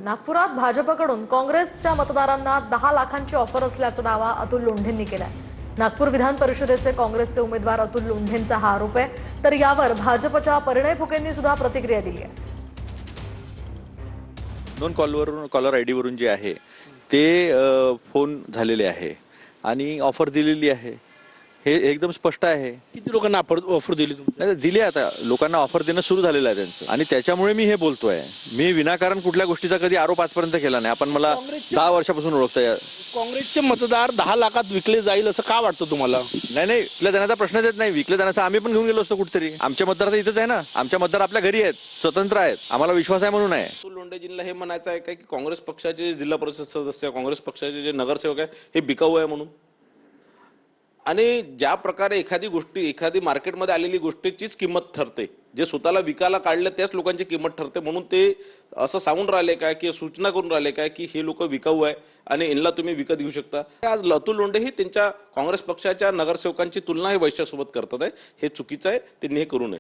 नागपुरात भाजपकडून काँग्रेसच्या मतदारांना 10 लाखांची ऑफर असल्याचा दावा अतुल लोंढेंनी केलाय। नागपूर विधान परिषदेचे काँग्रेसचे उमेदवार अतुल लोंढेंचा हा आरोप आहे। तर यावर भाजपच्या परिणय फुकेंनी सुद्धा प्रतिक्रिया दिली आहे। दोन कॉलर आयडी वरून जे आहे ते फोन झालेले आहे आणि ऑफर दिलेली आहे। हे एकदम स्पष्ट आहे। किती लोकांना ऑफर दिली तुम्ही? नाही दिली, आता लोकांना ऑफर देणं सुरू झालेलं आहे त्यांचं आणि त्याच्यामुळे मी हे बोलतोय। मी विनाकारण कुठल्या गोष्टीचा कधी आरोप आजपर्यंत केला नाही। आपण मला 10 वर्षापासून ओळखताय। काँग्रेसचे मतदार 10 लाखात विकले जाईल असं का वाटतं तुम्हाला? नाही विकल्या जाण्याचा प्रश्नच येत नाही। विकल्या जाण्याचा आम्ही पण घेऊन गेलो असतो कुठेतरी। आमच्या मतदार तर इथंच आहे ना, आमच्या मतदार आपल्या घरी आहेत, स्वतंत्र आहेत, आम्हाला विश्वास आहे म्हणून आहे। अतुल लोंढेजींना हे म्हणायचं आहे का की काँग्रेस पक्षाचे जिल्हा परिषद सदस्य, काँग्रेस पक्षाचे जे नगरसेवक आहे हे बिकाऊ आहे म्हणून? आणि ज्या प्रकारे एखादी मार्केटमध्ये आलेली गोष्टीचीच किंमत ठरते, जे स्वतःला विकायला काढलं त्याच लोकांची किंमत ठरते, म्हणून ते असं सांगून राहिले काय की सूचना करून राहिले काय की हे लोक विकाऊ आहे आणि यांना तुम्ही विकत घेऊ शकता। आज अतुल लोंढे ही त्यांच्या काँग्रेस पक्षाच्या नगरसेवकांची तुलना हे वैश्यासोबत करतात आहे। हे चुकीचं आहे, त्यांनी हे करू नये।